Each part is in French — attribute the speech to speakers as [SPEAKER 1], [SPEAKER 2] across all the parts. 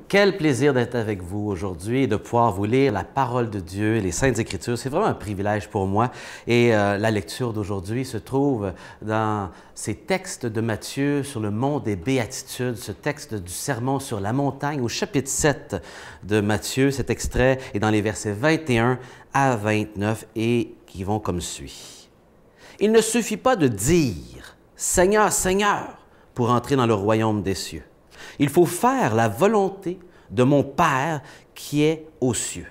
[SPEAKER 1] Quel plaisir d'être avec vous aujourd'hui et de pouvoir vous lire la parole de Dieu et les Saintes Écritures. C'est vraiment un privilège pour moi. Et la lecture d'aujourd'hui se trouve dans ces textes de Matthieu sur le mont des Béatitudes, ce texte du Sermon sur la montagne au chapitre 7 de Matthieu. Cet extrait est dans les versets 21 à 29 et qui vont comme suit. « Il ne suffit pas de dire « Seigneur, Seigneur » pour entrer dans le royaume des cieux. Il faut faire la volonté de mon Père qui est aux cieux.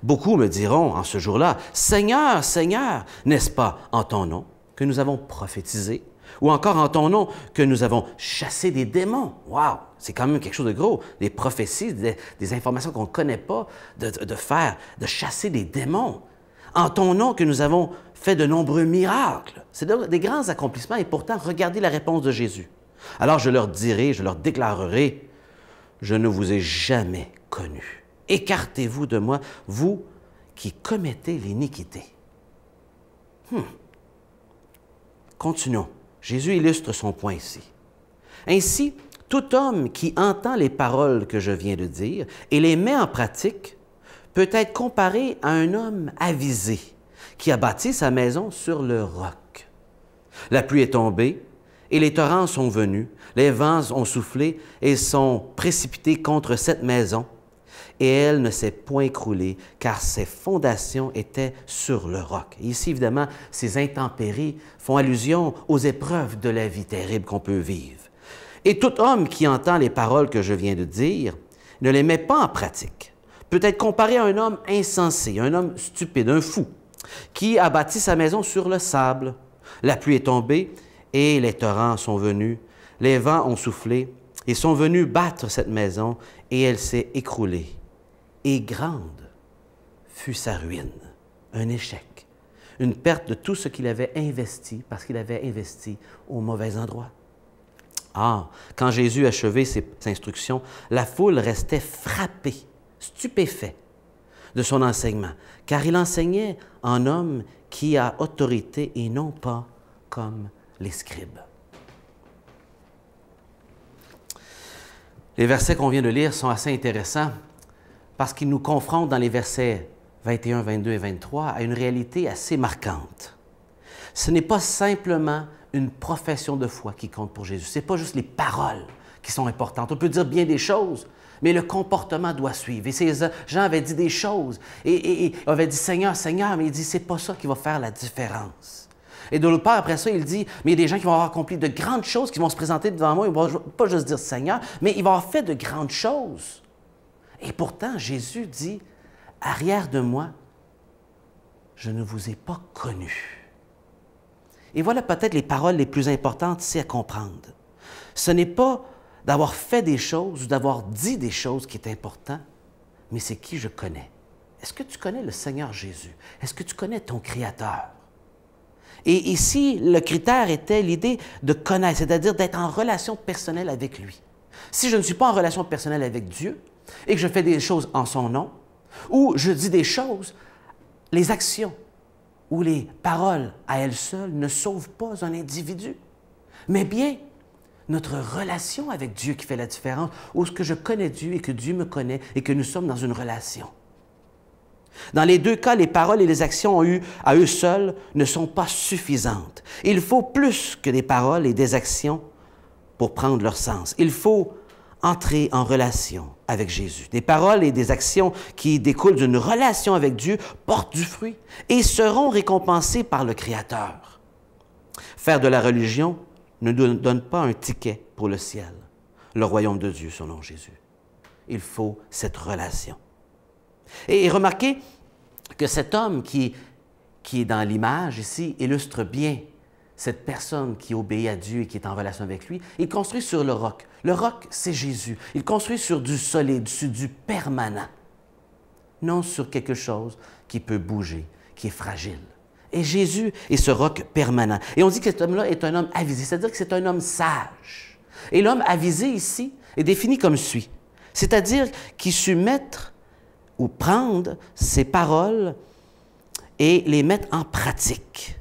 [SPEAKER 1] Beaucoup me diront en ce jour-là, « Seigneur, Seigneur, n'est-ce pas en ton nom que nous avons prophétisé? Ou encore en ton nom que nous avons chassé des démons? » Wow! C'est quand même quelque chose de gros. Des prophéties, des informations qu'on ne connaît pas, de chasser des démons. En ton nom que nous avons fait de nombreux miracles. C'est des grands accomplissements et pourtant, regardez la réponse de Jésus. Alors je leur dirai, je leur déclarerai, je ne vous ai jamais connu. Écartez-vous de moi, vous qui commettez l'iniquité. Continuons. Jésus illustre son point ici. Ainsi, tout homme qui entend les paroles que je viens de dire et les met en pratique peut être comparé à un homme avisé qui a bâti sa maison sur le roc. La pluie est tombée, et les torrents sont venus, les vents ont soufflé et sont précipités contre cette maison, et elle ne s'est point écroulée, car ses fondations étaient sur le roc. Et ici, évidemment, ces intempéries font allusion aux épreuves de la vie terrible qu'on peut vivre. Et tout homme qui entend les paroles que je viens de dire ne les met pas en pratique peut être comparé à un homme insensé, un homme stupide, un fou, qui a bâti sa maison sur le sable. La pluie est tombée, et les torrents sont venus, les vents ont soufflé et sont venus battre cette maison, et elle s'est écroulée. Et grande fut sa ruine, un échec, une perte de tout ce qu'il avait investi, parce qu'il avait investi au mauvais endroit. Ah, quand Jésus achevait ses instructions, la foule restait frappée, stupéfaite de son enseignement, car il enseignait en homme qui a autorité et non pas comme les scribes. Les versets qu'on vient de lire sont assez intéressants parce qu'ils nous confrontent dans les versets 21, 22 et 23 à une réalité assez marquante. Ce n'est pas simplement une profession de foi qui compte pour Jésus. Ce n'est pas juste les paroles qui sont importantes. On peut dire bien des choses, mais le comportement doit suivre. Et ces gens avaient dit des choses et avaient dit « Seigneur, Seigneur », mais il dit « C'est pas ça qui va faire la différence ». Et de l'autre part, après ça, il dit, mais il y a des gens qui vont avoir accompli de grandes choses, qui vont se présenter devant moi, ils ne vont pas juste dire Seigneur, mais ils vont avoir fait de grandes choses. Et pourtant, Jésus dit, arrière de moi, je ne vous ai pas connu. Et voilà peut-être les paroles les plus importantes ici à comprendre. Ce n'est pas d'avoir fait des choses ou d'avoir dit des choses qui est important, mais c'est qui je connais. Est-ce que tu connais le Seigneur Jésus? Est-ce que tu connais ton Créateur? Et ici, le critère était l'idée de connaître, c'est-à-dire d'être en relation personnelle avec lui. Si je ne suis pas en relation personnelle avec Dieu et que je fais des choses en son nom, ou je dis des choses, les actions ou les paroles à elles seules ne sauvent pas un individu, mais bien notre relation avec Dieu qui fait la différence, où ce que je connais Dieu et que Dieu me connaît et que nous sommes dans une relation. Dans les deux cas, les paroles et les actions à eux seuls ne sont pas suffisantes. Il faut plus que des paroles et des actions pour prendre leur sens. Il faut entrer en relation avec Jésus. Des paroles et des actions qui découlent d'une relation avec Dieu portent du fruit et seront récompensées par le Créateur. Faire de la religion ne donne pas un ticket pour le ciel, le royaume de Dieu selon Jésus. Il faut cette relation. Et remarquez que cet homme qui est dans l'image ici illustre bien cette personne qui obéit à Dieu et qui est en relation avec lui. Il construit sur le roc. Le roc, c'est Jésus. Il construit sur du solide, sur du permanent, non sur quelque chose qui peut bouger, qui est fragile. Et Jésus est ce roc permanent. Et on dit que cet homme-là est un homme avisé, c'est-à-dire que c'est un homme sage. Et l'homme avisé ici est défini comme suit, c'est-à-dire qu'il sut mettre ou prendre ces paroles et les mettre en pratique,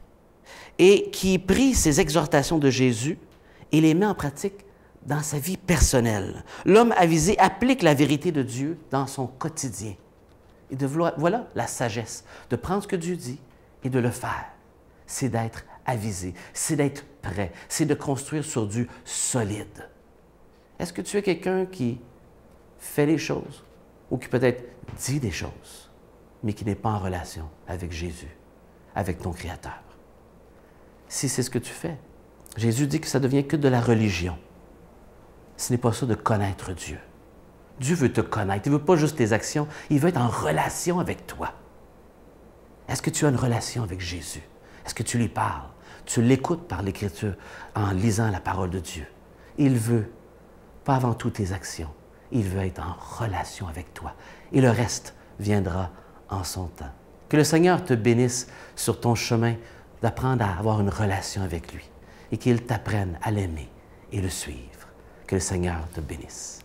[SPEAKER 1] et qui prit ces exhortations de Jésus et les met en pratique dans sa vie personnelle. L'homme avisé applique la vérité de Dieu dans son quotidien. Et voilà la sagesse, de prendre ce que Dieu dit et de le faire. C'est d'être avisé, c'est d'être prêt, c'est de construire sur du solide. Est-ce que tu es quelqu'un qui fait les choses ou qui peut-être dit des choses, mais qui n'est pas en relation avec Jésus, avec ton Créateur? Si c'est ce que tu fais, Jésus dit que ça ne devient que de la religion. Ce n'est pas ça de connaître Dieu. Dieu veut te connaître. Il ne veut pas juste tes actions, il veut être en relation avec toi. Est-ce que tu as une relation avec Jésus? Est-ce que tu lui parles? Tu l'écoutes par l'Écriture en lisant la parole de Dieu. Il veut, pas avant tout tes actions, il veut être en relation avec toi. Et le reste viendra en son temps. Que le Seigneur te bénisse sur ton chemin d'apprendre à avoir une relation avec lui et qu'il t'apprenne à l'aimer et le suivre. Que le Seigneur te bénisse.